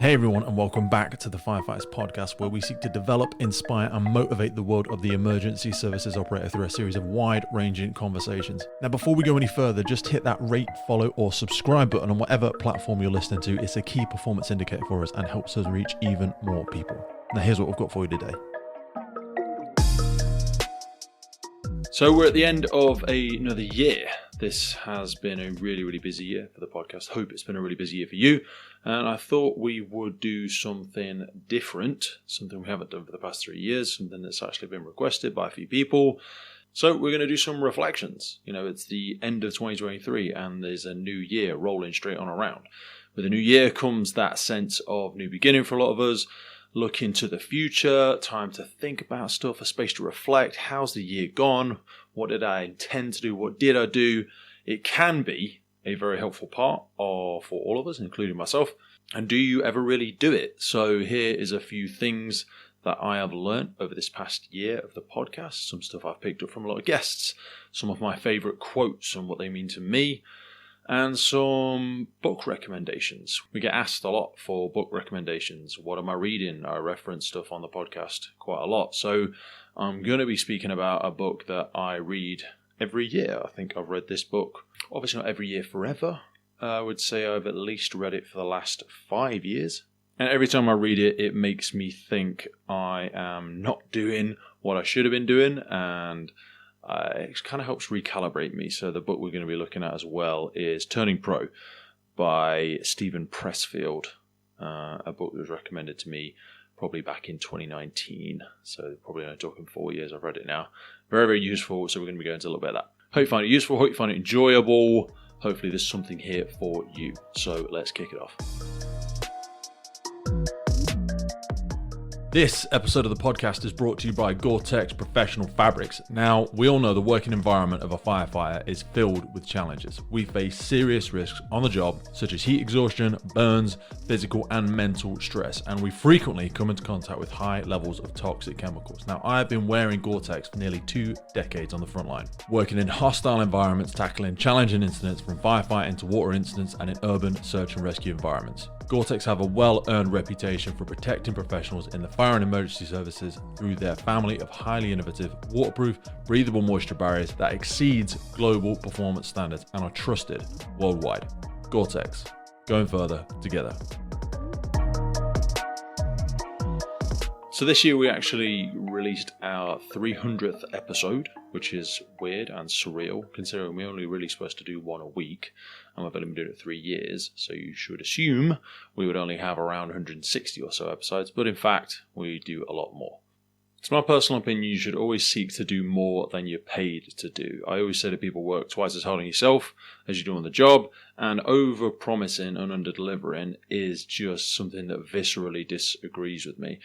Hey everyone, and welcome back to the Firefighters Podcast, where we seek to develop, inspire, and motivate the world of the emergency services operator through a series of wide-ranging conversations. Now, before we go any further, just hit that rate, follow, or subscribe button on whatever platform you're listening to. It's a key performance indicator for us and helps us reach even more people. Now, here's what we've got for you today. So we're at the end of another year. This has been a really busy year for the podcast. Hope it's been a really busy year for you. And I thought we would do something different, something we haven't done for the past 3 years, something that's actually been requested by a few people. So we're going to do some reflections. You know, it's the end of 2023 and there's a new year rolling straight on around. With a new year comes that sense of new beginning for a lot of us. Look into the future, time to think about stuff, a space to reflect. How's the year gone? What did I intend to do? What did I do? It can be a very helpful part for all of us, including myself. And do you ever really do it? So here is a few things that I have learned over this past year of the podcast. Some stuff I've picked up from a lot of guests, some of my favorite quotes and what they mean to me, and some book recommendations. We get asked a lot for book recommendations. What am I reading? I reference stuff on the podcast quite a lot. So I'm going to be speaking about a book that I read every year. I think I've read this book, obviously not every year forever. I would say I've at least read it for the last 5 years. And every time I read it, it makes me think I am not doing what I should have been doing, and it kind of helps recalibrate me. So the book we're going to be looking at as well is Turning Pro by Stephen Pressfield, a book that was recommended to me probably back in 2019. So probably only talking 4 years. I've read it now. Very useful. So we're going to be going into a little bit of that. Hope you find it useful. Hope you find it enjoyable. Hopefully there's something here for you. So let's kick it off. This episode of the podcast is brought to you by Gore-Tex Professional Fabrics. Now, we all know the working environment of a firefighter is filled with challenges. We face serious risks on the job, such as heat exhaustion, burns, physical and mental stress, and we frequently come into contact with high levels of toxic chemicals. Now, I have been wearing Gore-Tex for nearly 2 decades on the front line, working in hostile environments, tackling challenging incidents from firefighting to water incidents and in urban search and rescue environments. Gore-Tex have a well-earned reputation for protecting professionals in the fire and emergency services through their family of highly innovative, waterproof, breathable moisture barriers that exceeds global performance standards and are trusted worldwide. Gore-Tex, going further together. So this year we actually released our 300th episode, which is weird and surreal, considering we're only really supposed to do one a week, and we've only been doing it 3 years, so you should assume we would only have around 160 or so episodes, but in fact, we do a lot more. It's my personal opinion, you should always seek to do more than you're paid to do. I always say to people, work twice as hard on yourself as you do on the job, and over-promising and under-delivering is just something that viscerally disagrees with me.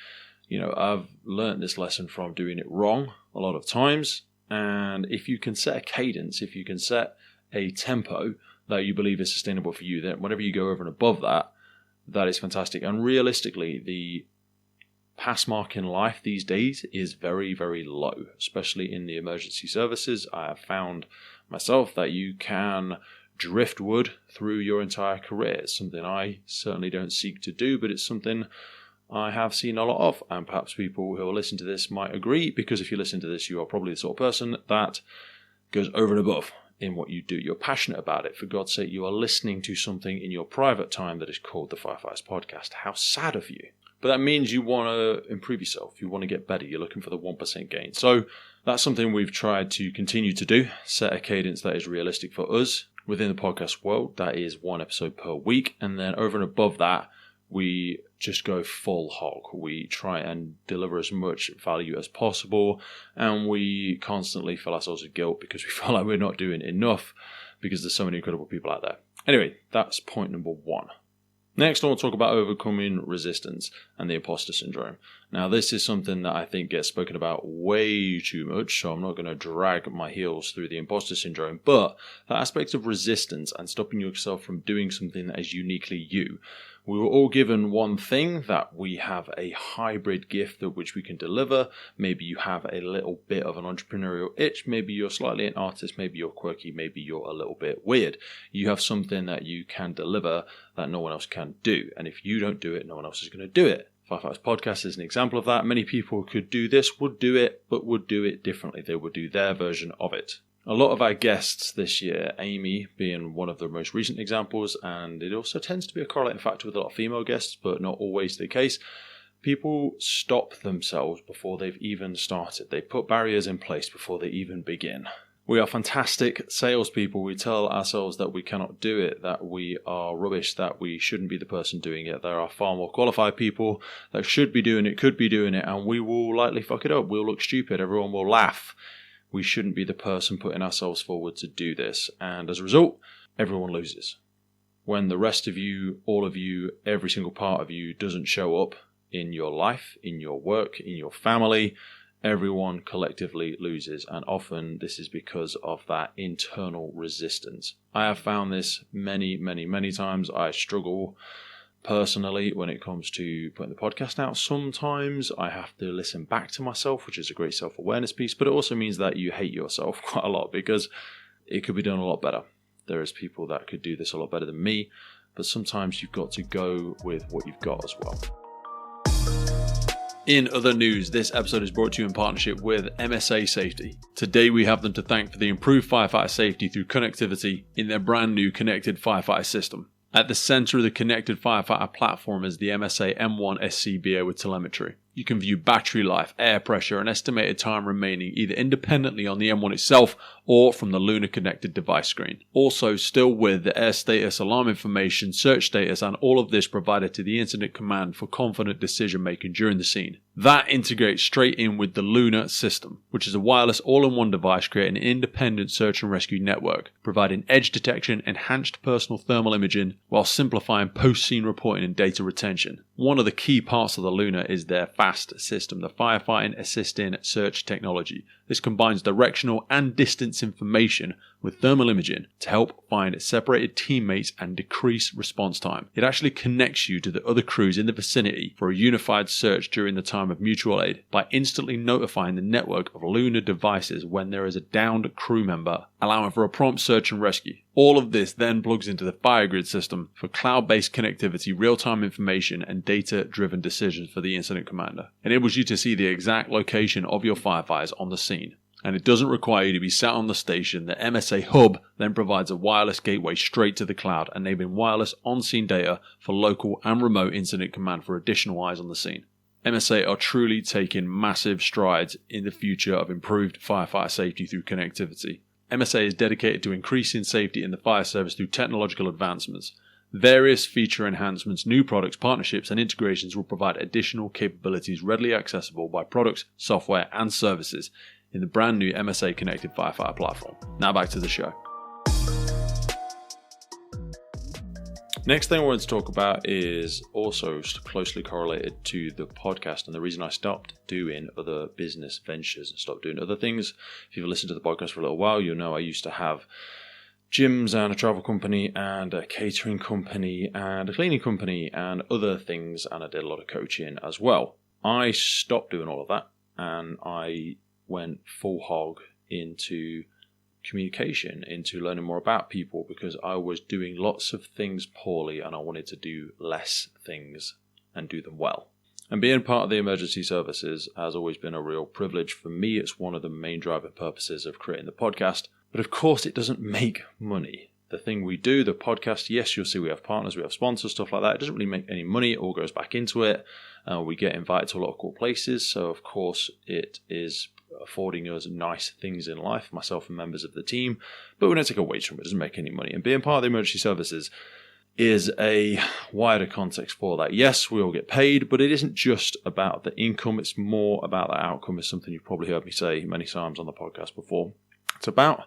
You know, I've learned this lesson from doing it wrong a lot of times. And if you can set a cadence, if you can set a tempo that you believe is sustainable for you, then whenever you go over and above that, that is fantastic. And realistically, the pass mark in life these days is very low, especially in the emergency services. I have found myself that you can driftwood through your entire career. It's something I certainly don't seek to do, but it's something I have seen a lot of, and perhaps people who will listen to this might agree, because if you listen to this, you are probably the sort of person that goes over and above in what you do. You're passionate about it. For God's sake, you are listening to something in your private time that is called the Firefighters Podcast. How sad of you. But that means you want to improve yourself. You want to get better. You're looking for the 1% gain. So that's something we've tried to continue to do. Set a cadence that is realistic for us. Within the podcast world, that is 1 episode per week. And then over and above that, we just go full hog. We try and deliver as much value as possible, and we constantly feel ourselves with guilt because we feel like we're not doing enough because there's so many incredible people out there. Anyway, that's point number 1. Next, I want to talk about overcoming resistance and the imposter syndrome. Now, this is something that I think gets spoken about way too much, so I'm not going to drag my heels through the imposter syndrome, but that aspect of resistance and stopping yourself from doing something that is uniquely you. We were all given one thing, that we have a hybrid gift that which we can deliver. Maybe you have a little bit of an entrepreneurial itch. Maybe you're slightly an artist. Maybe you're quirky. Maybe you're a little bit weird. You have something that you can deliver that no one else can do. And if you don't do it, no one else is going to do it. Firefighters Podcast is an example of that. Many people could do this, would do it, but would do it differently. They would do their version of it. A lot of our guests this year, Amy being one of the most recent examples, and it also tends to be a correlating factor with a lot of female guests, but not always the case. People stop themselves before they've even started. They put barriers in place before they even begin. We are fantastic salespeople. We tell ourselves that we cannot do it, that we are rubbish, that we shouldn't be the person doing it. There are far more qualified people that should be doing it, could be doing it, and we will likely fuck it up. We'll look stupid. Everyone will laugh. We shouldn't be the person putting ourselves forward to do this. And as a result, everyone loses. When the rest of you, all of you, every single part of you doesn't show up in your life, in your work, in your family, everyone collectively loses. And often this is because of that internal resistance. I have found this many, many, many times. I struggle personally when it comes to putting the podcast out. Sometimes I have to listen back to myself, which is a great self-awareness piece, but it also means that you hate yourself quite a lot because it could be done a lot better. There is people that could do this a lot better than me, but sometimes you've got to go with what you've got as well. In other news, this episode is brought to you in partnership with MSA Safety. Today we have them to thank for the improved firefighter safety through connectivity in their brand new connected firefighter system. At the center of the connected firefighter platform is the MSA M1 SCBA with telemetry. You can view battery life, air pressure, and estimated time remaining either independently on the M1 itself or from the Luna connected device screen. Also, still with the air status, alarm information, search status, and all of this provided to the incident command for confident decision making during the scene. That integrates straight in with the Luna system, which is a wireless all-in-one device creating an independent search and rescue network, providing edge detection, enhanced personal thermal imaging, while simplifying post-scene reporting and data retention. One of the key parts of the Luna is their FAST system, the Firefighting Assisting Search Technology. This combines directional and distance information with thermal imaging to help find separated teammates and decrease response time. It actually connects you to the other crews in the vicinity for a unified search during the time of mutual aid by instantly notifying the network of Luna devices when there is a downed crew member, allowing for a prompt search and rescue. All of this then plugs into the FireGrid system for cloud-based connectivity, real-time information, and data-driven decisions for the incident commander. It enables you to see the exact location of your firefighters on the scene. And it doesn't require you to be sat on the station. The MSA Hub then provides a wireless gateway straight to the cloud, enabling wireless on-scene data for local and remote incident command for additional eyes on the scene. MSA are truly taking massive strides in the future of improved firefighter safety through connectivity. MSA is dedicated to increasing safety in the fire service through technological advancements. Various feature enhancements, new products, partnerships, and integrations will provide additional capabilities readily accessible by products, software, and services in the brand new MSA Connected Firefighter platform. Now back to the show. Next thing I wanted to talk about is also closely correlated to the podcast, and the reason I stopped doing other business ventures and stopped doing other things. If you've listened to the podcast for a little while, you'll know I used to have gyms and a travel company and a catering company and a cleaning company and other things, and I did a lot of coaching as well. I stopped doing all of that and I went full hog into communication, into learning more about people, because I was doing lots of things poorly and I wanted to do less things and do them well. And being part of the emergency services has always been a real privilege for me. It's one of the main driving purposes of creating the podcast. But of course, it doesn't make money. The thing we do, the podcast, yes, you'll see we have partners, we have sponsors, stuff like that. It doesn't really make any money. It all goes back into it. We get invited to a lot of cool places. So, of course, it is affording us nice things in life, myself and members of the team. But we don't take a wage from it. It doesn't make any money. And being part of the emergency services is a wider context for that. Yes, we all get paid, but it isn't just about the income. It's more about the outcome. It's something you've probably heard me say many times on the podcast before. It's about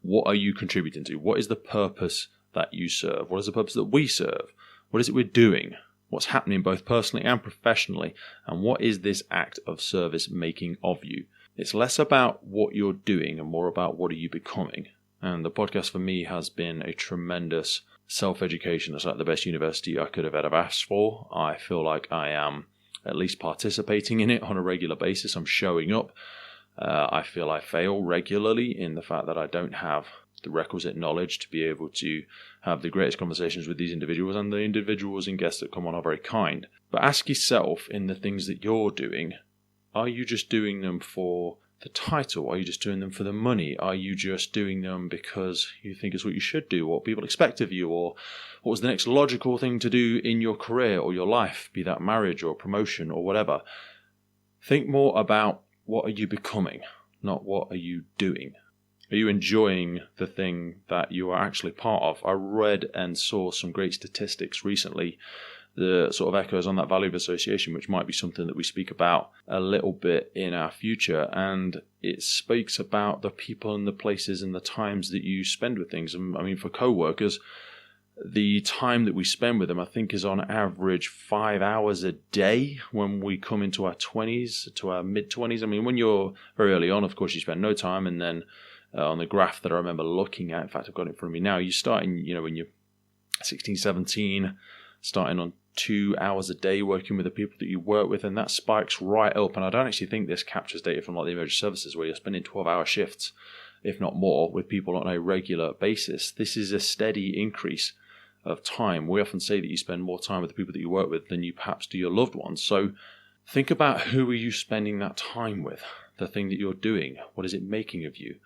what are you contributing to? What is the purpose that you serve? What is the purpose that we serve? What is it we're doing? What's happening both personally and professionally? And what is this act of service making of you? It's less about what you're doing and more about what are you becoming. And the podcast for me has been a tremendous self-education. It's like the best university I could have ever asked for. I feel like I am at least participating in it on a regular basis. I'm showing up. I feel I fail regularly in the fact that I don't have the requisite knowledge to be able to have the greatest conversations with these individuals, and the individuals and guests that come on are very kind. But ask yourself, in the things that you're doing, are you just doing them for the title? Are you just doing them for the money? Are you just doing them because you think it's what you should do, or what people expect of you, or what was the next logical thing to do in your career or your life, be that marriage or promotion or whatever? Think more about, what are you becoming, not what are you doing? Are you enjoying the thing that you are actually part of? I read and saw some great statistics recently, the sort of echoes on that value of association, which might be something that we speak about a little bit in our future. And it speaks about the people and the places and the times that you spend with things. And I mean, for co-workers, the time that we spend with them, I think, is on average 5 hours a day when we come into our 20s to our mid-20s. I mean, when you're very early on, of course, you spend no time. And then on the graph that I remember looking at, in fact, I've got it in front of me now, you start in, when you're 16, 17, starting on 2 hours a day working with the people that you work with, and that spikes right up. And I don't actually think this captures data from like the emergency services, where you're spending 12-hour shifts, if not more, with people on a regular basis. This is a steady increase of time. We often say that you spend more time with the people that you work with than you perhaps do your loved ones. So think about, who are you spending that time with? The thing that you're doing, what is it making of you?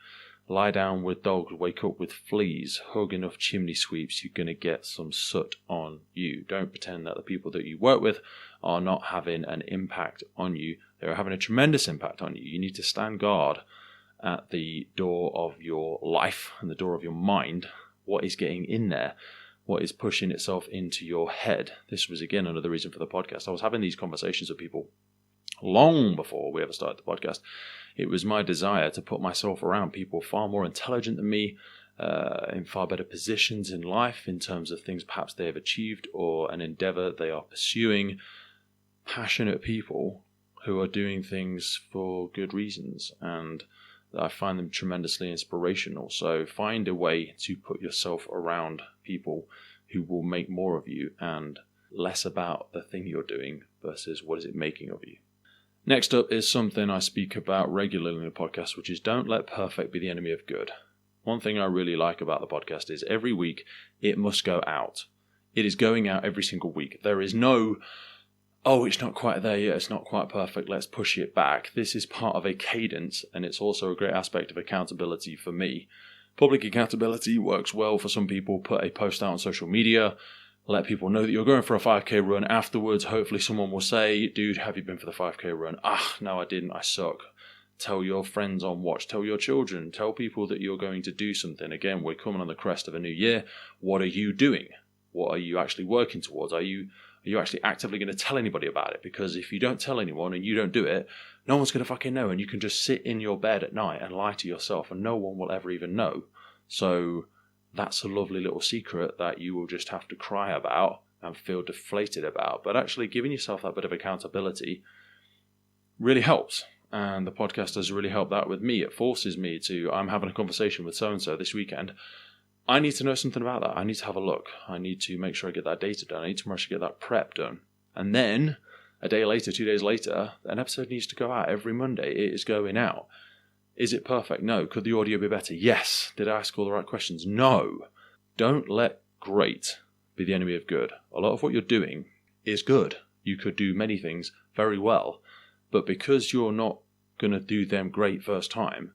Lie down with dogs, wake up with fleas, hug enough chimney sweeps, you're going to get some soot on you. Don't pretend that the people that you work with are not having an impact on you. They're having a tremendous impact on you. You need to stand guard at the door of your life and the door of your mind. What is getting in there? What is pushing itself into your head? This was, again, another reason for the podcast. I was having these conversations with people long before we ever started the podcast. It was my desire to put myself around people far more intelligent than me, in far better positions in life in terms of things perhaps they have achieved or an endeavor they are pursuing. Passionate people who are doing things for good reasons, and I find them tremendously inspirational. So find a way to put yourself around people who will make more of you, and less about the thing you're doing versus what is it making of you. Next up is something I speak about regularly in the podcast, which is don't let perfect be the enemy of good. One thing I really like about the podcast is every week it must go out. It is going out every single week. There is no, it's not quite there yet, it's not quite perfect, let's push it back. This is part of a cadence, and it's also a great aspect of accountability for me. Public accountability works well for some people. Put a post out on social media, let people know that you're going for a 5k run. Afterwards, hopefully someone will say, dude, have you been for the 5k run? No, I didn't, I suck. Tell your friends on watch, tell your children, tell people that you're going to do something. Again, we're coming on the crest of a new year. What are you doing? What are you actually working towards? Are you actually actively going to tell anybody about it? Because if you don't tell anyone and you don't do it, no one's going to fucking know, and you can just sit in your bed at night and lie to yourself and no one will ever even know. So that's a lovely little secret that you will just have to cry about and feel deflated about. But actually giving yourself that bit of accountability really helps. And the podcast has really helped that with me. It forces me to, I'm having a conversation with so-and-so this weekend. I need to know something about that. I need to have a look. I need to make sure I get that data done. I need to make sure I get that prep done. And then a day later, 2 days later, an episode needs to go out every Monday. It is going out. Is it perfect? No. Could the audio be better? Yes. Did I ask all the right questions? No. Don't let great be the enemy of good. A lot of what you're doing is good. You could do many things very well, but because you're not going to do them great first time,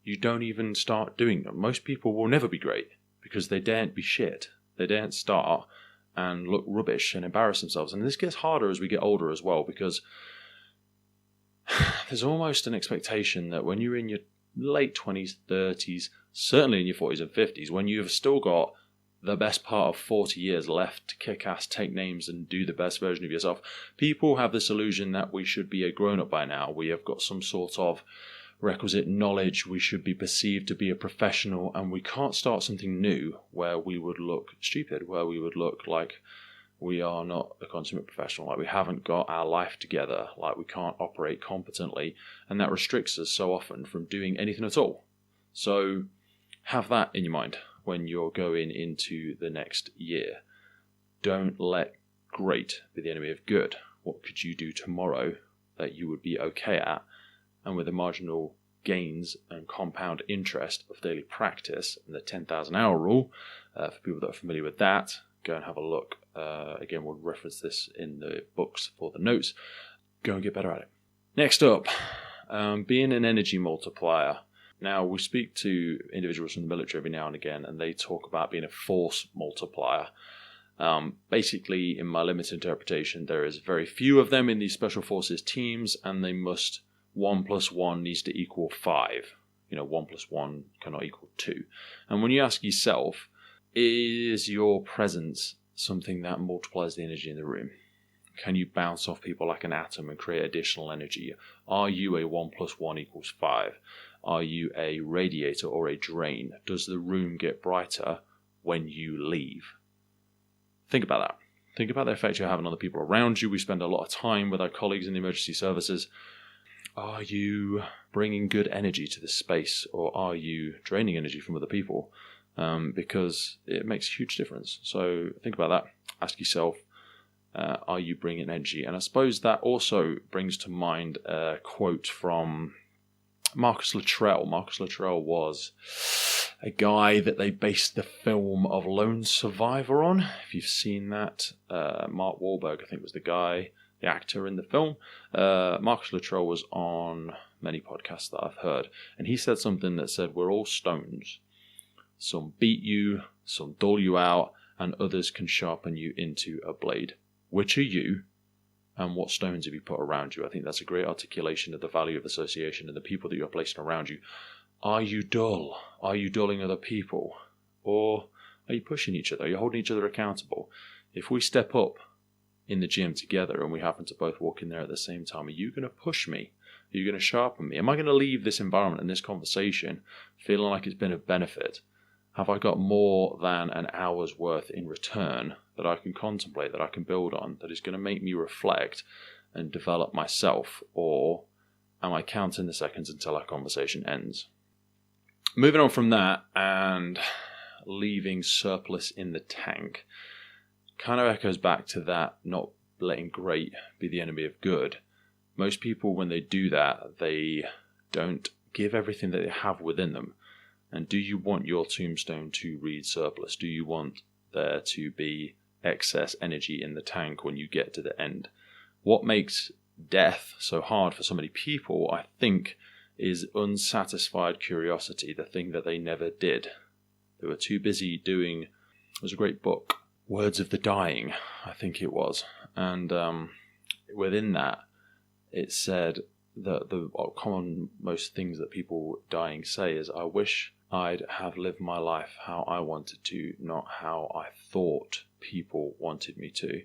you don't even start doing them. Most people will never be great because they daren't be shit. They daren't start and look rubbish and embarrass themselves. And this gets harder as we get older as well, because there's almost an expectation that when you're in your late 20s, 30s, certainly in your 40s and 50s, when you've still got the best part of 40 years left to kick ass, take names, and do the best version of yourself, people have this illusion that we should be a grown-up by now. We have got some sort of requisite knowledge. We should be perceived to be a professional, and we can't start something new where we would look stupid, where we would look like we are not a consummate professional, like we haven't got our life together, like we can't operate competently, and that restricts us so often from doing anything at all. So have that in your mind. when you're going into the next year. Don't let great be the enemy of good. What could you do tomorrow that you would be okay at? And with the marginal gains and compound interest of daily practice and the 10,000 hour rule, for people that are familiar with that, go and have a look. Again, we'll reference this in the books for the notes. Go and get better at it. Next up, being an energy multiplier. Now, we speak to individuals from the military every now and again, and they talk about being a force multiplier. Basically, in my limited interpretation, there is very few of them in these special forces teams, and they must 1 + 1 needs to equal 5. 1 + 1 cannot equal 2. And when you ask yourself, is your presence something that multiplies the energy in the room? Can you bounce off people like an atom and create additional energy? Are you a 1 + 1 = 5? Are you a radiator or a drain? Does the room get brighter when you leave? Think about that. Think about the effect you're having on the people around you. We spend a lot of time with our colleagues in the emergency services. Are you bringing good energy to this space, or are you draining energy from other people? Because it makes a huge difference. So think about that. Ask yourself, are you bringing energy? And I suppose that also brings to mind a quote from Marcus Luttrell. Marcus Luttrell was a guy that they based the film of Lone Survivor on. If you've seen that, Mark Wahlberg, I think, was the actor in the film. Marcus Luttrell was on many podcasts that I've heard, and he said something that said, we're all stones. Some beat you, some dull you out, and others can sharpen you into a blade. Which are you, and what stones have you put around you? I think that's a great articulation of the value of association and the people that you're placing around you. Are you dull? Are you dulling other people? Or are you pushing each other? Are you holding each other accountable? If we step up in the gym together and we happen to both walk in there at the same time, are you going to push me? Are you going to sharpen me? Am I going to leave this environment and this conversation feeling like it's been of benefit? Have I got more than an hour's worth in return that I can contemplate, that I can build on, that is going to make me reflect and develop myself? Or am I counting the seconds until our conversation ends? Moving on from that and leaving surplus in the tank kind of echoes back to that, not letting great be the enemy of good. Most people, when they do that, they don't give everything that they have within them. And do you want your tombstone to read surplus? Do you want there to be excess energy in the tank when you get to the end? What makes death so hard for so many people, I think, is unsatisfied curiosity, the thing that they never did. They were too busy doing, it was a great book, Words of the Dying, I think it was. And within that, it said that the common most things that people dying say is, I wish I'd have lived my life how I wanted to, not how I thought people wanted me to.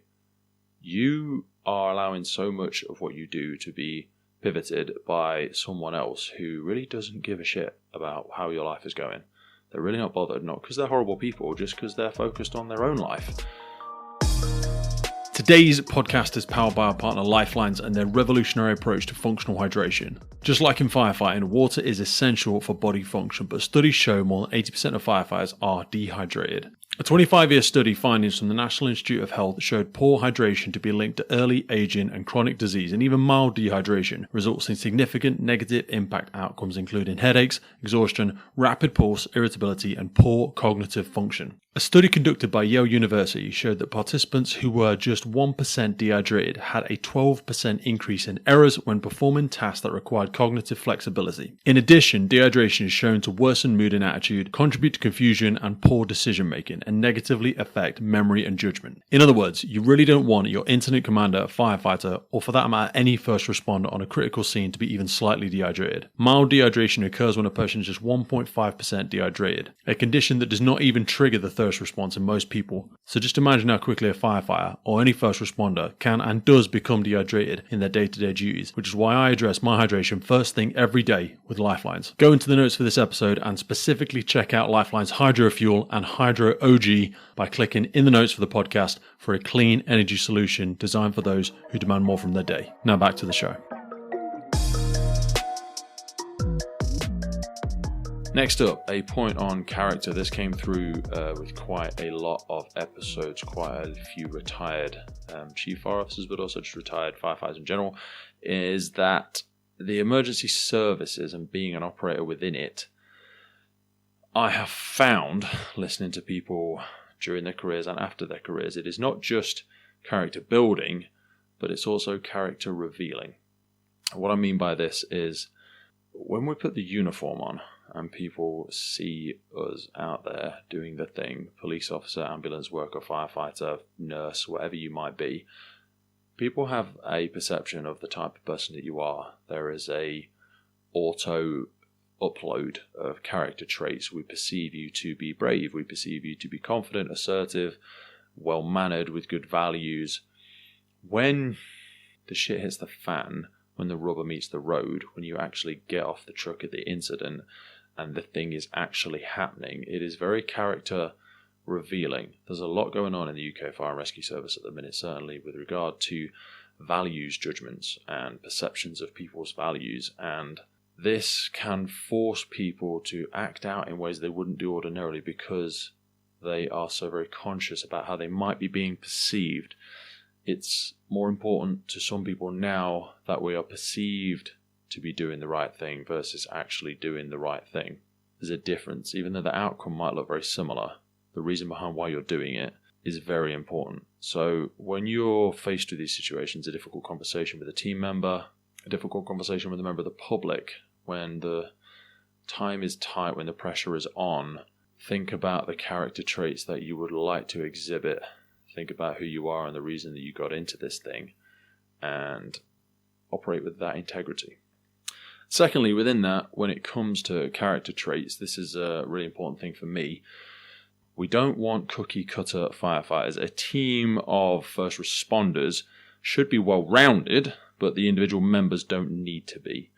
You are allowing so much of what you do to be pivoted by someone else who really doesn't give a shit about how your life is going. They're really not bothered, not because they're horrible people, just because they're focused on their own life. Today's podcast is powered by our partner Lifelines and their revolutionary approach to functional hydration. Just like in firefighting, water is essential for body function, but studies show more than 80% of firefighters are dehydrated. A 25-year study findings from the National Institute of Health showed poor hydration to be linked to early aging and chronic disease, and even mild dehydration results in significant negative impact outcomes including headaches, exhaustion, rapid pulse, irritability, and poor cognitive function. A study conducted by Yale University showed that participants who were just 1% dehydrated had a 12% increase in errors when performing tasks that required cognitive flexibility. In addition, dehydration is shown to worsen mood and attitude, contribute to confusion and poor decision making, and negatively affect memory and judgment. In other words, you really don't want your incident commander, firefighter, or for that matter any first responder on a critical scene to be even slightly dehydrated. Mild dehydration occurs when a person is just 1.5% dehydrated, a condition that does not even trigger the thirst response in most people. So just imagine how quickly a firefighter or any first responder can and does become dehydrated in their day-to-day duties, which is why I address my hydration first thing every day with Lifelines. Go into the notes for this episode and specifically check out Lifelines Hydro Fuel and Hydro OG by clicking in the notes for the podcast for a clean energy solution designed for those who demand more from their day. Now back to the show. Next up, a point on character. This came through with quite a lot of episodes, quite a few retired chief fire officers, but also just retired firefighters in general, is that the emergency services and being an operator within it, I have found, listening to people during their careers and after their careers, it is not just character building, but it's also character revealing. What I mean by this is when we put the uniform on and people see us out there doing the thing, police officer, ambulance worker, firefighter, nurse, whatever you might be, people have a perception of the type of person that you are. There is a auto upload of character traits. We perceive you to be brave. We perceive you to be confident, assertive, well-mannered, with good values. When the shit hits the fan, when the rubber meets the road, when you actually get off the truck at the incident and the thing is actually happening, it is very character revealing. There's a lot going on in the UK Fire and Rescue Service at the minute, certainly with regard to values judgments and perceptions of people's values, and this can force people to act out in ways they wouldn't do ordinarily because they are so very conscious about how they might be being perceived. It's more important to some people now that we are perceived to be doing the right thing versus actually doing the right thing. There's a difference. Even though the outcome might look very similar, the reason behind why you're doing it is very important. So when you're faced with these situations, a difficult conversation with a team member, a difficult conversation with a member of the public, when the time is tight, when the pressure is on, think about the character traits that you would like to exhibit. Think about who you are and the reason that you got into this thing, and operate with that integrity. Secondly, within that, when it comes to character traits, this is a really important thing for me. We don't want cookie-cutter firefighters. A team of first responders should be well-rounded, but the individual members don't need to be.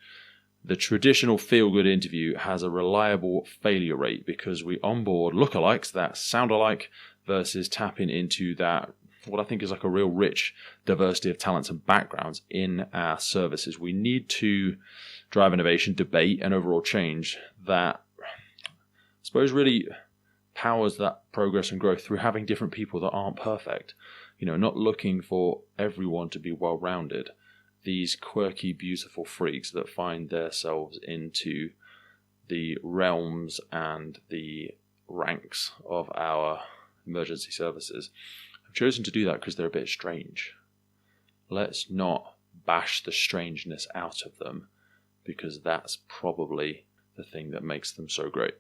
The traditional feel-good interview has a reliable failure rate because we onboard lookalikes that sound alike versus tapping into that, what I think is like a real rich diversity of talents and backgrounds in our services. We need to drive innovation, debate, and overall change that, I suppose, really powers that progress and growth through having different people that aren't perfect. Not looking for everyone to be well-rounded. These quirky, beautiful freaks that find themselves into the realms and the ranks of our emergency services have chosen to do that because they're a bit strange. Let's not bash the strangeness out of them, because that's probably the thing that makes them so great.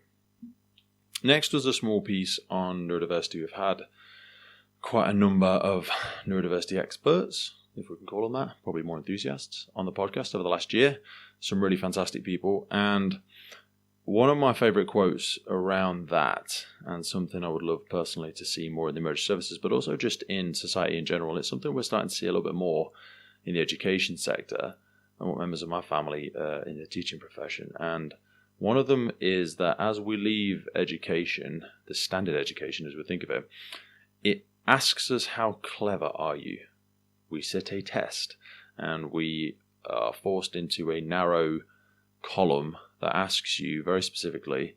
Next was a small piece on neurodiversity. We've had quite a number of neurodiversity experts, if we can call them that, probably more enthusiasts, on the podcast over the last year. Some really fantastic people. And one of my favourite quotes around that, and something I would love personally to see more in the emergency services, but also just in society in general, it's something we're starting to see a little bit more in the education sector and members of my family in the teaching profession. And one of them is that as we leave education, the standard education as we think of it, it asks us, how clever are you? We sit a test and we are forced into a narrow column that asks you very specifically,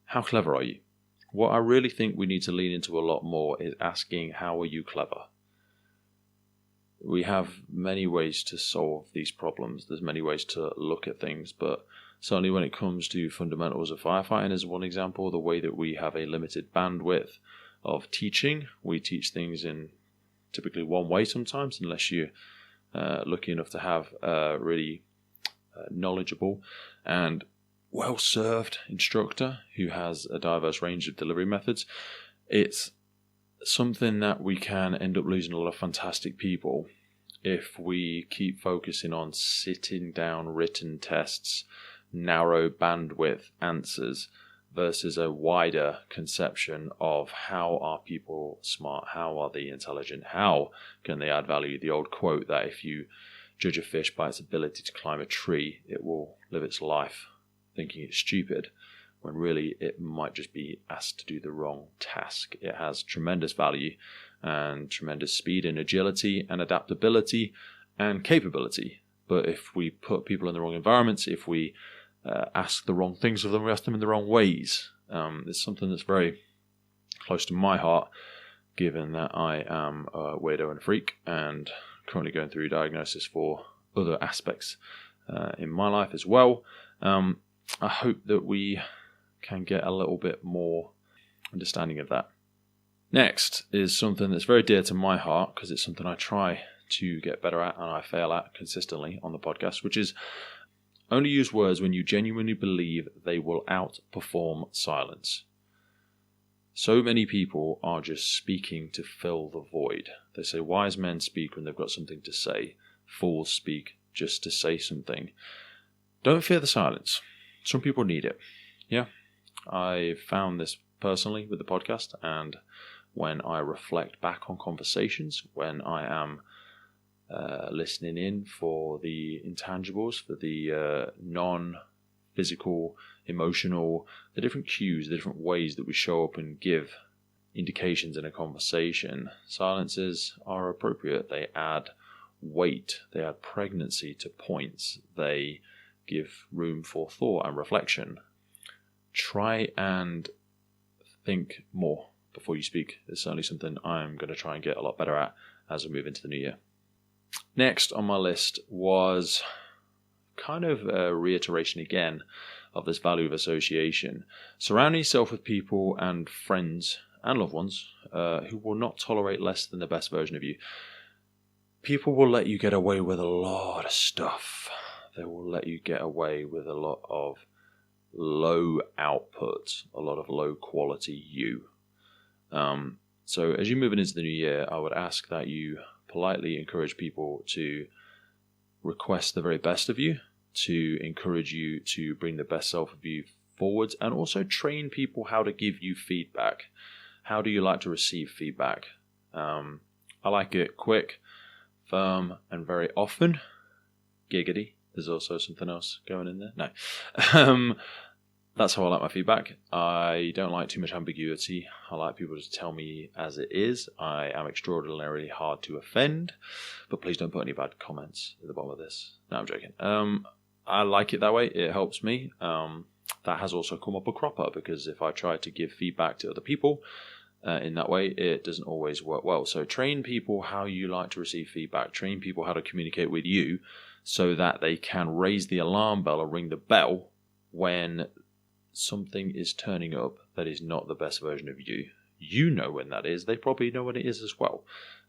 how clever are you? What I really think we need to lean into a lot more is asking, how are you clever? We have many ways to solve these problems. There's many ways to look at things, but certainly when it comes to fundamentals of firefighting as one example, the way that we have a limited bandwidth of teaching, we teach things in typically one way sometimes, unless you're lucky enough to have a really knowledgeable and well-served instructor who has a diverse range of delivery methods. It's something that we can end up losing a lot of fantastic people if we keep focusing on sitting down written tests, narrow bandwidth answers, versus a wider conception of how are people smart, how are they intelligent, how can they add value. The old quote that if you judge a fish by its ability to climb a tree, it will live its life thinking it's stupid, when really it might just be asked to do the wrong task. It has tremendous value and tremendous speed and agility and adaptability and capability. But if we put people in the wrong environments, if we ask the wrong things of them, we ask them in the wrong ways. It's something that's very close to my heart, given that I am a weirdo and a freak and currently going through diagnosis for other aspects in my life as well. I hope that we can get a little bit more understanding of that. Next is something that's very dear to my heart, because it's something I try to get better at and I fail at consistently on the podcast, which is only use words when you genuinely believe they will outperform silence. So many people are just speaking to fill the void. They say wise men speak when they've got something to say. Fools speak just to say something. Don't fear the silence. Some people need it. Yeah, I found this personally with the podcast, and when I reflect back on conversations, when I am listening in for the intangibles, for the non-physical, emotional, the different cues, the different ways that we show up and give indications in a conversation, silences are appropriate. They add weight, they add pregnancy to points, they give room for thought and reflection. Try and think more before you speak. It's certainly something I'm going to try and get a lot better at as we move into the new year. Next on my list was kind of a reiteration again of this value of association. Surround yourself with people and friends and loved ones who will not tolerate less than the best version of you. People will let you get away with a lot of stuff. They will let you get away with a lot of low output, a lot of low quality you. So as you're moving into the new year, I would ask that you politely encourage people to request the very best of you, to encourage you to bring the best self of you forwards, and also train people how to give you feedback. How do you like to receive feedback? I like it quick, firm, and very often. Giggity. There's also something else going in there. No. That's how I like my feedback. I don't like too much ambiguity. I like people to tell me as it is. I am extraordinarily hard to offend, but please don't put any bad comments at the bottom of this. No, I'm joking. I like it that way. It helps me. That has also come up a cropper, because if I try to give feedback to other people in that way, it doesn't always work well. So train people how you like to receive feedback. Train people how to communicate with you so that they can raise the alarm bell or ring the bell when something is turning up that is not the best version of you. You know when that is. They probably know when it is as well.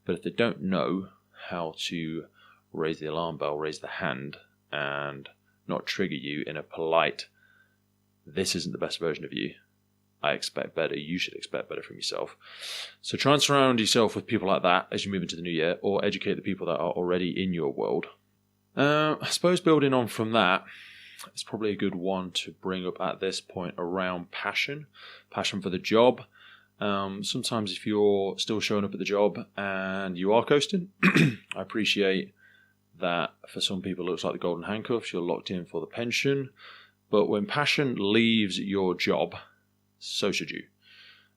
But if they don't know how to raise the alarm bell, raise the hand, and not trigger you in a polite, this isn't the best version of you, I expect better, you should expect better from yourself. So try and surround yourself with people like that as you move into the new year, or educate the people that are already in your world. I suppose building on from that, it's probably a good one to bring up at this point around passion for the job. Sometimes if you're still showing up at the job and you are coasting, I appreciate that for some people it looks like the golden handcuffs, you're locked in for the pension. But when passion leaves your job, so should you.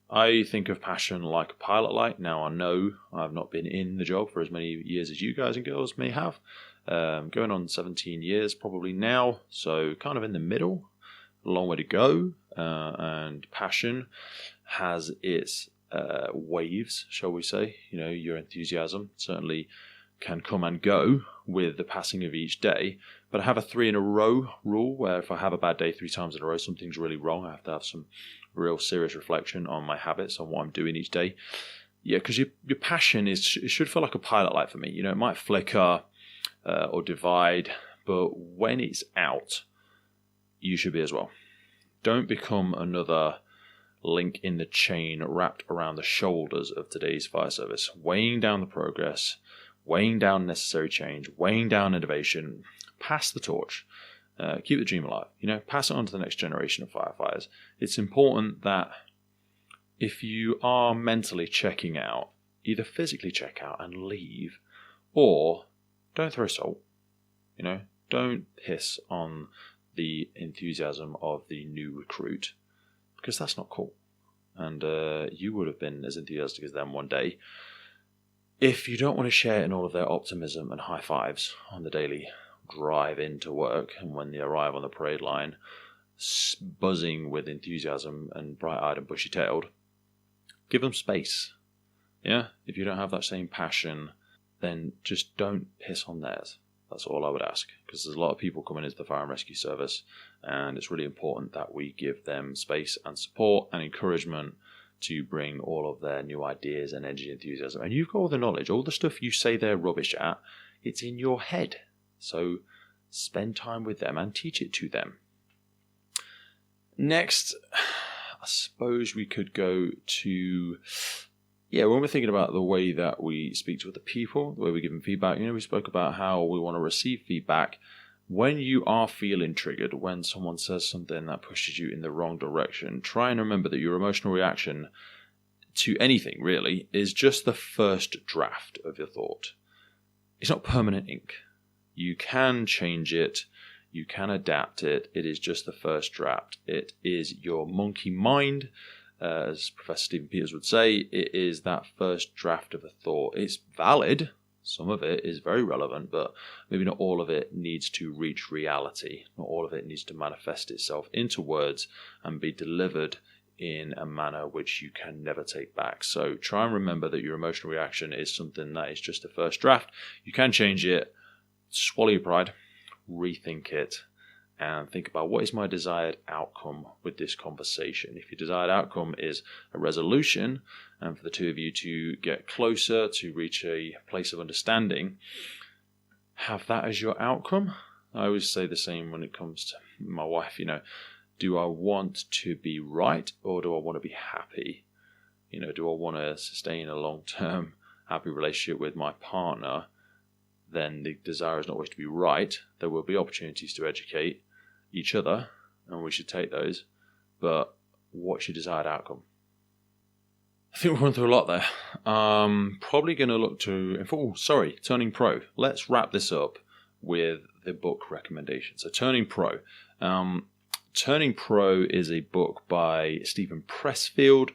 I think of passion like a pilot light. Now I know I've not been in the job for as many years as you guys and girls may have. Going on 17 years probably now, so kind of in the middle, a long way to go, and passion has its waves, shall we say. You know, your enthusiasm certainly can come and go with the passing of each day, but I have a 3 in a row rule where if I have a bad day 3 times in a row, something's really wrong. I have to have some real serious reflection on my habits, on what I'm doing each day. Yeah, because your passion it should feel like a pilot light for me. You know, it might flicker or divide, but when it's out, you should be as well. Don't become another link in the chain wrapped around the shoulders of today's fire service, weighing down the progress, weighing down necessary change, weighing down innovation. Pass the torch. Keep the dream alive. You know, pass it on to the next generation of firefighters. It's important that if you are mentally checking out, either physically check out and leave, or don't throw salt. You know, don't piss on the enthusiasm of the new recruit, because that's not cool. And you would have been as enthusiastic as them one day. If you don't want to share in all of their optimism and high fives on the daily, drive into work, and when they arrive on the parade line, buzzing with enthusiasm and bright-eyed and bushy-tailed, give them space. Yeah, if you don't have that same passion, then just don't piss on theirs. That's all I would ask, because there's a lot of people coming into the fire and rescue service, and it's really important that we give them space and support and encouragement to bring all of their new ideas and energy and enthusiasm. And you've got all the knowledge, all the stuff you say they're rubbish at, it's in your head. So spend time with them and teach it to them. Next, I suppose we could go to, when we're thinking about the way that we speak to other people, the way we give them feedback, we spoke about how we want to receive feedback. When you are feeling triggered, when someone says something that pushes you in the wrong direction, try and remember that your emotional reaction to anything, really, is just the first draft of your thought. It's not permanent ink. You can change it. You can adapt it. It is just the first draft. It is your monkey mind. As Professor Stephen Peters would say, it is that first draft of a thought. It's valid. Some of it is very relevant, but maybe not all of it needs to reach reality. Not all of it needs to manifest itself into words and be delivered in a manner which you can never take back. So try and remember that your emotional reaction is something that is just a first draft. You can change it. Swallow your pride. Rethink it. And think about, what is my desired outcome with this conversation? If your desired outcome is a resolution, and for the two of you to get closer, to reach a place of understanding, have that as your outcome. I always say the same when it comes to my wife, do I want to be right, or do I want to be happy? Do I want to sustain a long-term happy relationship with my partner? Then the desire is not always to be right. There will be opportunities to educate each other, and we should take those. But what's your desired outcome? I think we've run through a lot there. Probably going to look to... Turning Pro. Let's wrap this up with the book recommendation. So Turning Pro. Turning Pro is a book by Stephen Pressfield.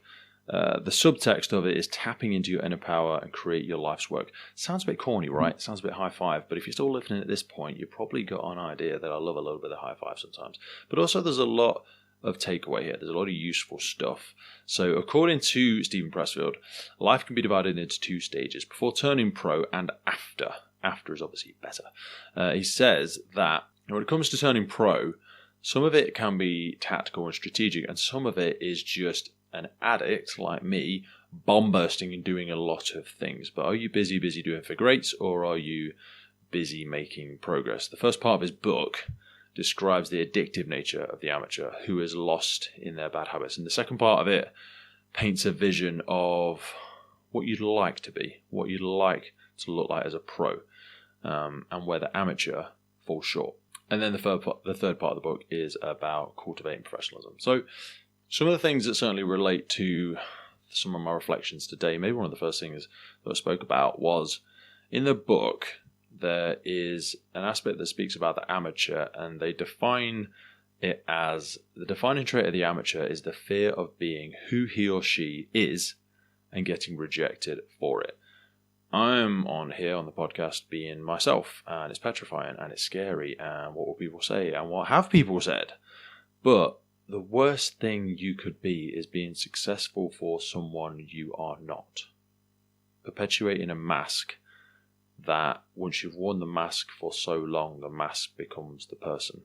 The subtext of it is tapping into your inner power and create your life's work. Sounds a bit corny, right? Sounds a bit high five, but if you're still listening at this point, you've probably got an idea that I love a little bit of high five sometimes. But also there's a lot of takeaway here. There's a lot of useful stuff. So according to Stephen Pressfield, life can be divided into two stages: before turning pro and after. After is obviously better. He says that when it comes to turning pro, some of it can be tactical and strategic, and some of it is just an addict like me bomb bursting and doing a lot of things. But are you busy doing figure eights, or are you busy making progress? The first part of his book describes the addictive nature of the amateur who is lost in their bad habits, and the second part of it paints a vision of what you'd like to be, what you'd like to look like as a pro, and where the amateur falls short. And then the third part of the book is about cultivating professionalism. So some of the things that certainly relate to some of my reflections today, maybe one of the first things that I spoke about was, in the book, there is an aspect that speaks about the amateur, and they define it as, the defining trait of the amateur is the fear of being who he or she is and getting rejected for it. I'm on here on the podcast being myself, and it's petrifying, and it's scary, and what will people say, and what have people said? But the worst thing you could be is being successful for someone you are not. Perpetuating a mask that, once you've worn the mask for so long, the mask becomes the person.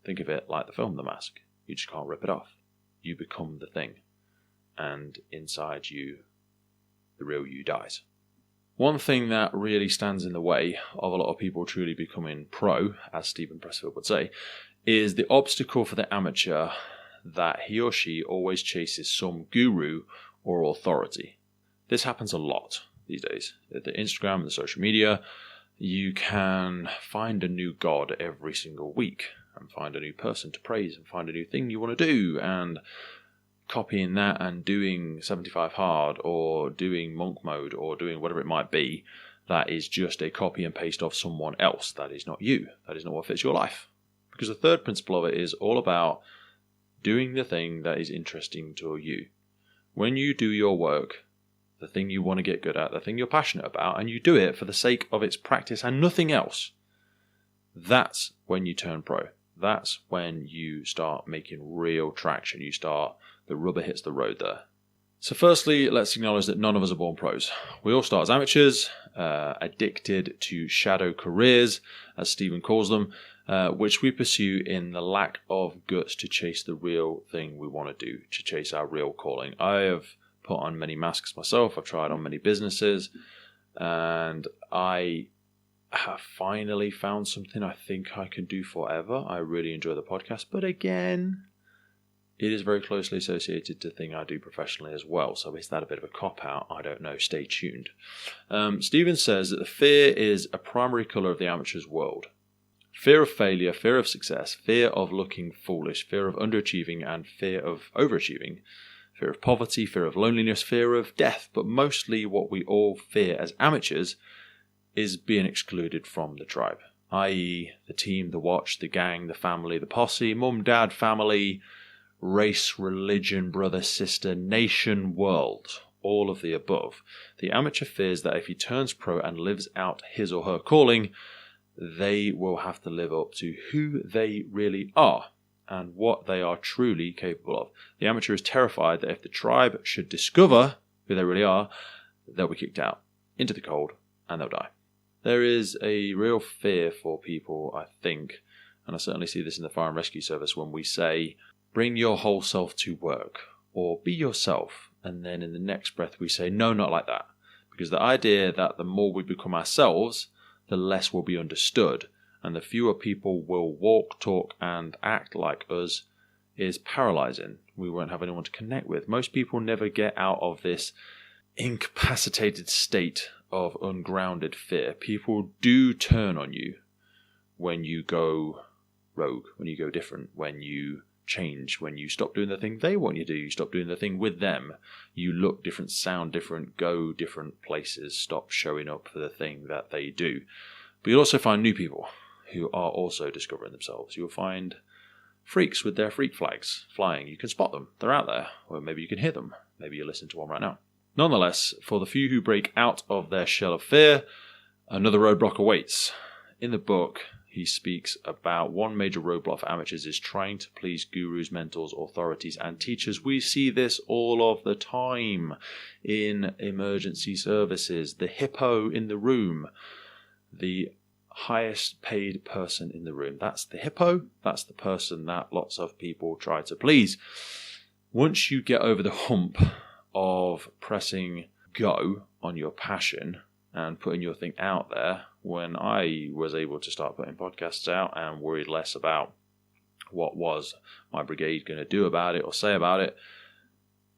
Think of it like the film The Mask. You just can't rip it off. You become the thing. And inside you, the real you dies. One thing that really stands in the way of a lot of people truly becoming pro, as Stephen Pressfield would say, is the obstacle for the amateur that he or she always chases some guru or authority. This happens a lot these days. At the Instagram and the social media, you can find a new god every single week and find a new person to praise and find a new thing you want to do, and copying that and doing 75 hard or doing monk mode or doing whatever it might be, that is just a copy and paste of someone else. That is not you. That is not what fits your life. Because the third principle of it is all about doing the thing that is interesting to you. When you do your work, the thing you want to get good at, the thing you're passionate about, and you do it for the sake of its practice and nothing else, that's when you turn pro. That's when you start making real traction. The rubber hits the road there. So firstly, let's acknowledge that none of us are born pros. We all start as amateurs, addicted to shadow careers, as Stephen calls them, which we pursue in the lack of guts to chase the real thing we want to do, to chase our real calling. I have put on many masks myself. I've tried on many businesses, and I have finally found something I think I can do forever. I really enjoy the podcast, but again, it is very closely associated to the thing I do professionally as well. So is that a bit of a cop-out? I don't know. Stay tuned. Stephen says that the fear is a primary colour of the amateur's world. Fear of failure, fear of success, fear of looking foolish, fear of underachieving, and fear of overachieving. Fear of poverty, fear of loneliness, fear of death. But mostly what we all fear as amateurs is being excluded from the tribe. I.e. the team, the watch, the gang, the family, the posse, mum, dad, family, race, religion, brother, sister, nation, world, all of the above. The amateur fears that if he turns pro and lives out his or her calling, they will have to live up to who they really are and what they are truly capable of. The amateur is terrified that if the tribe should discover who they really are, they'll be kicked out into the cold and they'll die. There is a real fear for people, I think, and I certainly see this in the fire and rescue service, when we say, bring your whole self to work, or be yourself. And then in the next breath we say, no, not like that. Because the idea that the more we become ourselves, the less will be understood, and the fewer people will walk, talk, and act like us is paralyzing. We won't have anyone to connect with. Most people never get out of this incapacitated state of ungrounded fear. People do turn on you when you go rogue, when you go different, when you change, when you stop doing the thing they want you to do, you stop doing the thing with them, you look different, sound different, go different places, stop showing up for the thing that they do. But you'll also find new people who are also discovering themselves. You'll find freaks with their freak flags flying. You can spot them, they're out there, or maybe you can hear them, maybe you're listening to one right now. Nonetheless, for the few who break out of their shell of fear, another roadblock awaits. In the book, he speaks about one major roadblock for amateurs is trying to please gurus, mentors, authorities, and teachers. We see this all of the time in emergency services. The hippo in the room, the highest paid person in the room. That's the hippo. That's the person that lots of people try to please. Once you get over the hump of pressing go on your passion and putting your thing out there, when I was able to start putting podcasts out and worried less about what was my brigade going to do about it or say about it,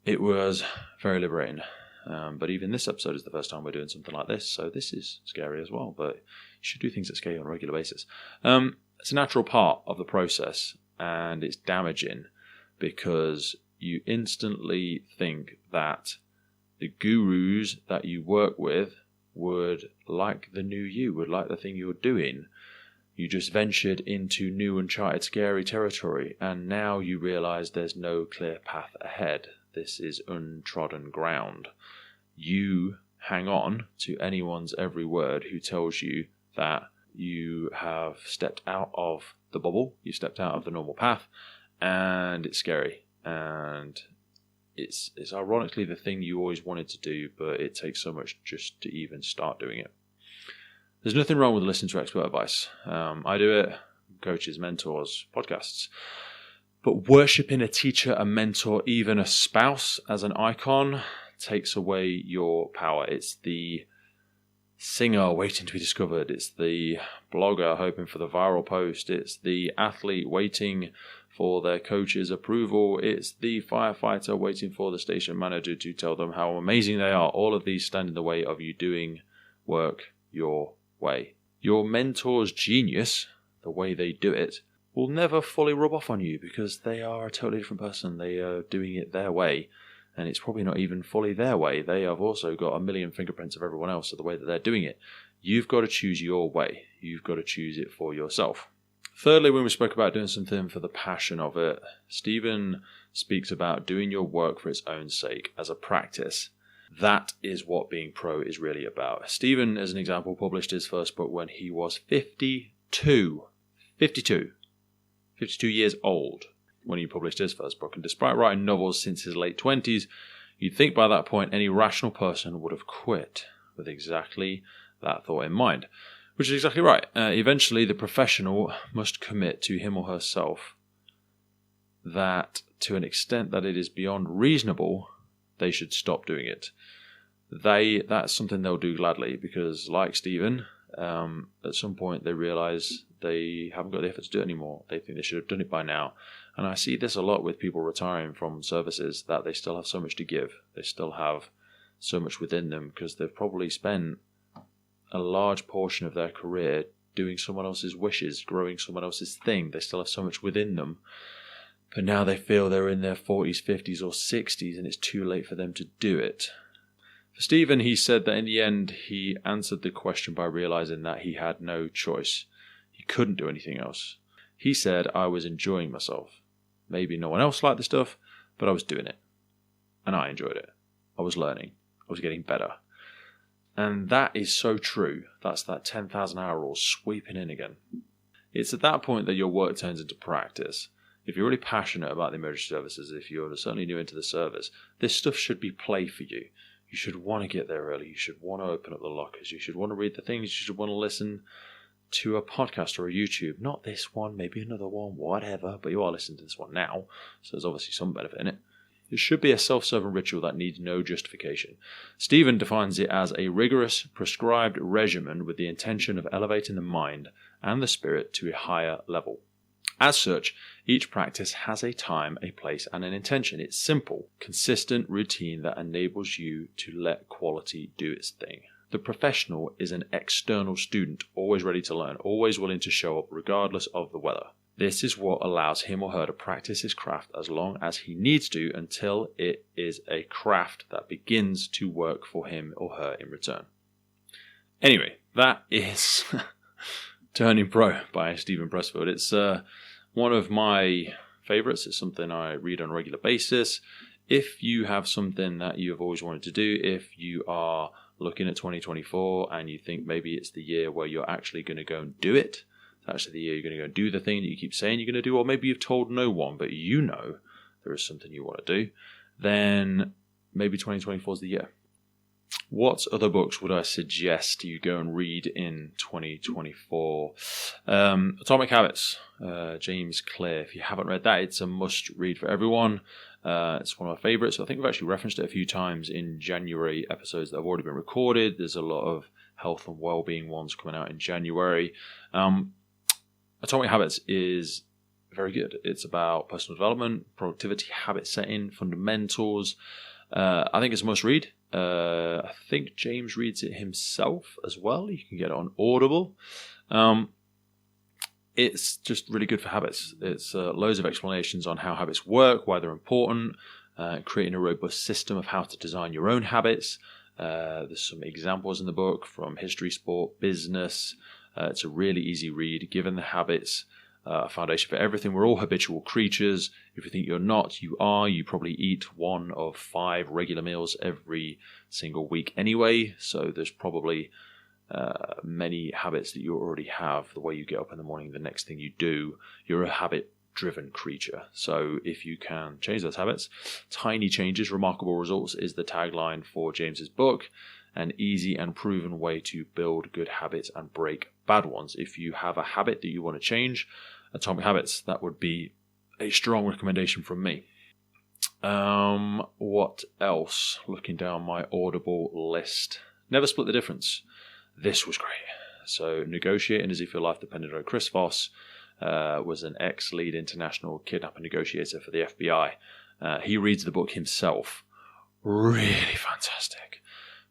it was very liberating. But even this episode is the first time we're doing something like this, so this is scary as well, but you should do things that scare you on a regular basis. It's a natural part of the process, and it's damaging because you instantly think that the gurus that you work with would like the new you, would like the thing you're doing. You just ventured into new, uncharted, scary territory, and now you realize there's no clear path ahead. This is untrodden ground. You hang on to anyone's every word who tells you that you have stepped out of the bubble, you stepped out of the normal path, and it's scary. And it's ironically the thing you always wanted to do, but it takes so much just to even start doing it. There's nothing wrong with listening to expert advice. I do it, coaches, mentors, podcasts. But worshipping a teacher, a mentor, even a spouse as an icon takes away your power. It's the singer waiting to be discovered. It's the blogger hoping for the viral post. It's the athlete waiting for their coach's approval. It's the firefighter waiting for the station manager to tell them how amazing they are. All of these stand in the way of you doing work your way. Your mentor's genius, the way they do it, will never fully rub off on you because they are a totally different person. They are doing it their way, and it's probably not even fully their way. They have also got a million fingerprints of everyone else of the way that they're doing it. You've got to choose your way. You've got to choose it for yourself. Thirdly, when we spoke about doing something for the passion of it, Stephen speaks about doing your work for its own sake as a practice. That is what being pro is really about. Stephen, as an example, published his first book when he was 50 52 years old when he published his first book, and despite writing novels since his late 20s, you'd think by that point any rational person would have quit with exactly that thought in mind. Which is exactly right. Eventually, the professional must commit to him or herself that to an extent that it is beyond reasonable, they should stop doing it. That's something they'll do gladly because, like Stephen, at some point they realise they haven't got the effort to do it anymore. They think they should have done it by now. And I see this a lot with people retiring from services, that they still have so much to give. They still have so much within them because they've probably spent a large portion of their career doing someone else's wishes, growing someone else's thing. They still have so much within them. But now they feel they're in their 40s, 50s or 60s and it's too late for them to do it. For Stephen, he said that in the end he answered the question by realising that he had no choice. He couldn't do anything else. He said, I was enjoying myself. Maybe no one else liked the stuff, but I was doing it. And I enjoyed it. I was learning. I was getting better. And that is so true. That's that 10,000 hour rule sweeping in again. It's at that point that your work turns into practice. If you're really passionate about the emergency services, if you're certainly new into the service, this stuff should be play for you. You should want to get there early. You should want to open up the lockers. You should want to read the things. You should want to listen to a podcast or a YouTube. Not this one, maybe another one, whatever. But you are listening to this one now, so there's obviously some benefit in it. It should be a self-serving ritual that needs no justification. Stephen defines it as a rigorous, prescribed regimen with the intention of elevating the mind and the spirit to a higher level. As such, each practice has a time, a place, and an intention. It's simple, consistent routine that enables you to let quality do its thing. The professional is an external student, always ready to learn, always willing to show up regardless of the weather. This is what allows him or her to practice his craft as long as he needs to until it is a craft that begins to work for him or her in return. Anyway, that is Turning Pro by Stephen Pressfield. It's one of my favourites. It's something I read on a regular basis. If you have something that you have always wanted to do, if you are looking at 2024 and you think maybe it's the year where you're actually going to go and do it, it's actually the year you're going to go and do the thing that you keep saying you're going to do, or maybe you've told no one, but you know there is something you want to do, then maybe 2024 is the year. What other books would I suggest you go and read in 2024? Atomic Habits, James Clear. If you haven't read that, it's a must read for everyone. It's one of my favourites. I think we've actually referenced it a few times in January episodes that have already been recorded. There's a lot of health and well-being ones coming out in January. Atomic Habits is very good. It's about personal development, productivity, habit setting, fundamentals. I think it's a must read. I think James reads it himself as well. You can get it on Audible. It's just really good for habits. It's loads of explanations on how habits work, why they're important, creating a robust system of how to design your own habits. There's some examples in the book from history, sport, business. It's a really easy read. Given the habits, a foundation for everything. We're all habitual creatures. If you think you're not, you are. You probably eat 1 of 5 regular meals every single week anyway. So there's probably many habits that you already have. The way you get up in the morning, the next thing you do, you're a habit-driven creature. So if you can change those habits, tiny changes, remarkable results is the tagline for James's book. An easy and proven way to build good habits and break bad ones. If you have a habit that you want to change, Atomic Habits, that would be a strong recommendation from me. What else? Looking down my Audible list. Never Split the Difference. This was great. So, Negotiating as if your life depended on Chris Voss was an ex-lead international kidnapping negotiator for the FBI. He reads the book himself. Really fantastic.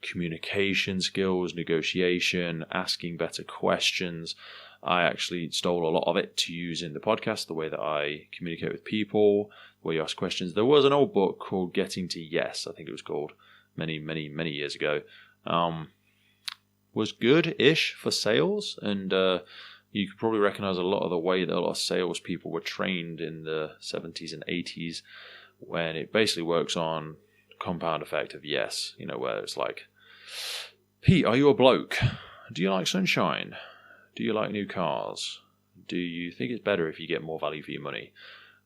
Communication skills, negotiation, asking better questions. I actually stole a lot of it to use in the podcast, the way that I communicate with people, the way you ask questions. There was an old book called Getting to Yes, I think it was called, many years ago. Was good-ish for sales, and you could probably recognize a lot of the way that a lot of salespeople were trained in the 70s and 80s, when it basically works on compound effect of yes, where it's like, Pete, are you a bloke? Do you like sunshine? Do you like new cars? Do you think it's better if you get more value for your money?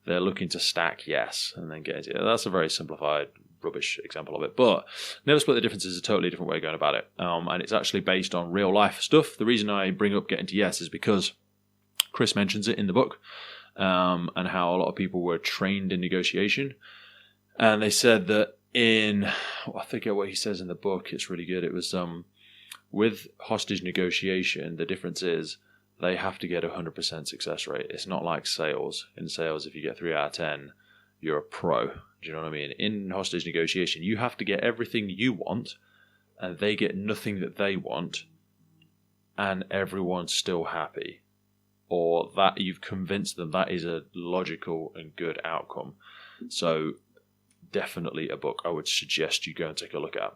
They're looking to stack, yes, and then get into it. That's a very simplified, rubbish example of it. But Never Split the Difference is a totally different way of going about it. And it's actually based on real life stuff. The reason I bring up Getting to Yes is because Chris mentions it in the book, and how a lot of people were trained in negotiation. And they said that I forget what he says in the book. It's really good. It was with hostage negotiation, the difference is they have to get 100% success rate. It's not like sales. In sales, if you get 3 out of 10, you're a pro. Do you know what I mean? In hostage negotiation, you have to get everything you want, and they get nothing that they want, and everyone's still happy. Or that you've convinced them that is a logical and good outcome. So definitely a book I would suggest you go and take a look at.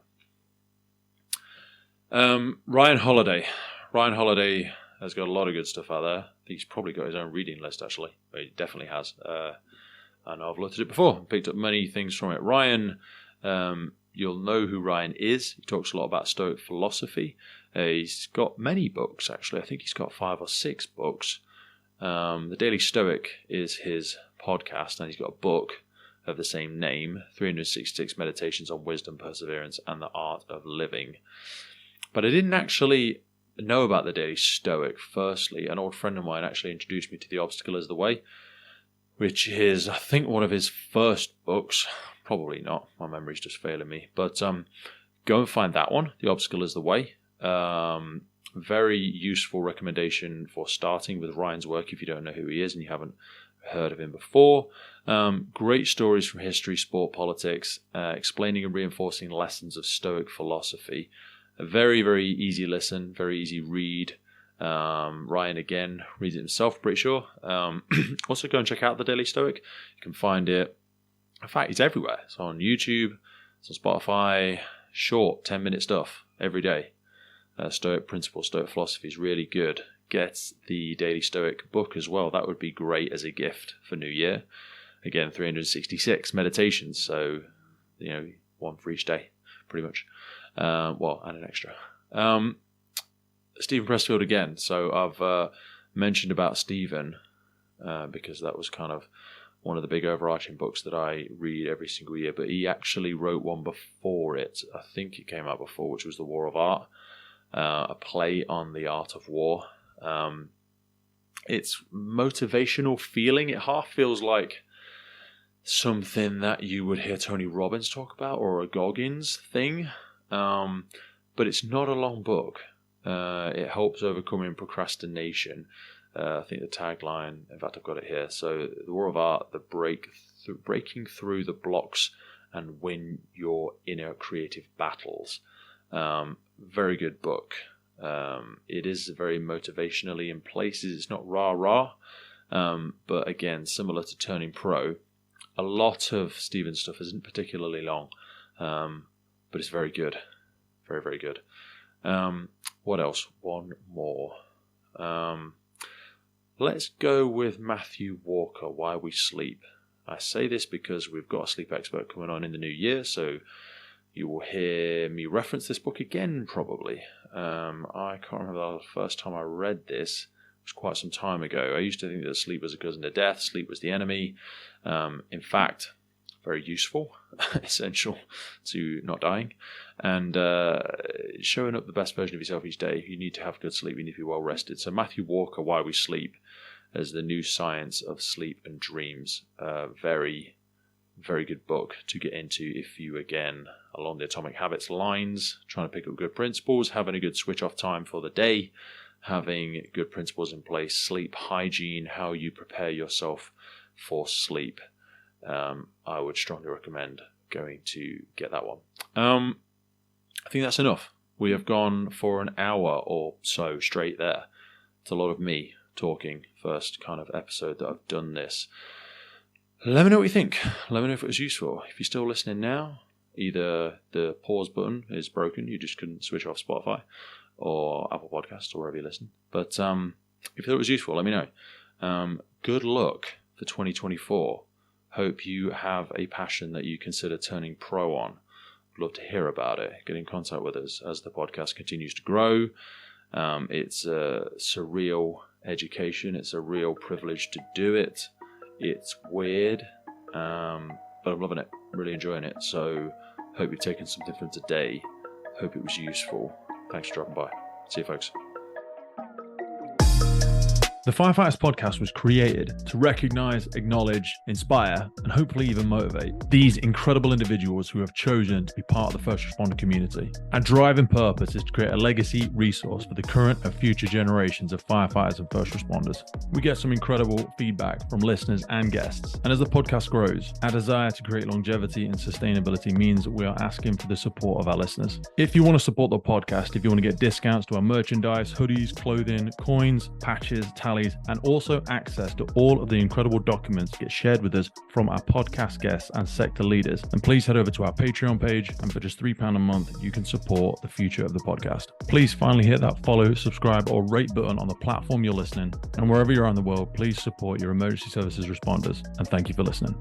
Ryan Holiday. Ryan Holiday has got a lot of good stuff out there. He's probably got his own reading list, actually. He definitely has. I know I've looked at it before. Picked up many things from it. Ryan, you'll know who Ryan is. He talks a lot about Stoic philosophy. He's got many books, actually. I think he's got 5 or 6 books. The Daily Stoic is his podcast, and he's got a book of the same name, 366 Meditations on Wisdom, Perseverance, and the Art of Living. But I didn't actually know about the Daily Stoic. Firstly, an old friend of mine actually introduced me to The Obstacle is the Way, which is, I think, one of his first books. Probably not. My memory's just failing me. But go and find that one, The Obstacle is the Way. Very useful recommendation for starting with Ryan's work if you don't know who he is and you haven't heard of him before. Great stories from history, sport, politics, explaining and reinforcing lessons of Stoic philosophy. A very, very easy listen, very easy read. Ryan, again, reads it himself, pretty sure. Also, go and check out The Daily Stoic. You can find it. In fact, it's everywhere. It's on YouTube, it's on Spotify. Short, 10-minute stuff every day. Stoic Principles, Stoic Philosophy is really good. Get the Daily Stoic book as well. That would be great as a gift for New Year. Again, 366 meditations, so, one for each day, pretty much. And an extra. Stephen Pressfield again. So I've mentioned about Stephen because that was kind of one of the big overarching books that I read every single year. But he actually wrote one before it. I think it came out before, which was The War of Art, a play on the art of war. It's motivational feeling. It half feels like something that you would hear Tony Robbins talk about or a Goggins thing. But it's not a long book. It helps overcoming procrastination. I think the tagline, in fact, I've got it here. So, The War of Art, breaking through the blocks and win your inner creative battles. Very good book. It is very motivationally in places. It's not rah-rah. But again, similar to Turning Pro, a lot of Stephen's stuff isn't particularly long. But it's very good. Very, very good. What else? One more. Let's go with Matthew Walker, Why We Sleep. I say this because we've got a sleep expert coming on in the new year, so you will hear me reference this book again, probably. I can't remember the first time I read this. It was quite some time ago. I used to think that sleep was a cousin to death, sleep was the enemy. In fact, very useful, essential to not dying, and showing up the best version of yourself each day. You need to have good sleep, you need to be well rested. So Matthew Walker, Why We Sleep, as the new science of sleep and dreams. Very, very good book to get into if you, again, along the Atomic Habits lines, trying to pick up good principles, having a good switch off time for the day, having good principles in place, sleep hygiene, how you prepare yourself for sleep. I would strongly recommend going to get that one. I think that's enough. We have gone for an hour or so straight there. It's a lot of me talking, first kind of episode that I've done this. Let me know what you think. Let me know if it was useful. If you're still listening now, either the pause button is broken, you just couldn't switch off Spotify or Apple Podcasts or wherever you listen. But if you thought it was useful, let me know. Good luck for 2024. Hope you have a passion that you consider turning pro on. I'd love to hear about it. Get in contact with us as the podcast continues to grow. It's a surreal education. It's a real privilege to do it. It's weird, but I'm loving it, really enjoying it. So hope you've taken something from today. Hope it was useful. Thanks for dropping by. See you, folks. The Firefighters Podcast was created to recognize, acknowledge, inspire, and hopefully even motivate these incredible individuals who have chosen to be part of the first responder community. Our driving purpose is to create a legacy resource for the current and future generations of firefighters and first responders. We get some incredible feedback from listeners and guests, and as the podcast grows, our desire to create longevity and sustainability means that we are asking for the support of our listeners. If you want to support the podcast, if you want to get discounts to our merchandise, hoodies, clothing, coins, patches, tallies, and also access to all of the incredible documents that get shared with us from our podcast guests and sector leaders, then please head over to our Patreon page, and for just £3 a month, you can support the future of the podcast. Please finally hit that follow, subscribe, or rate button on the platform you're listening, and wherever you are in the world, please support your emergency services responders, and thank you for listening.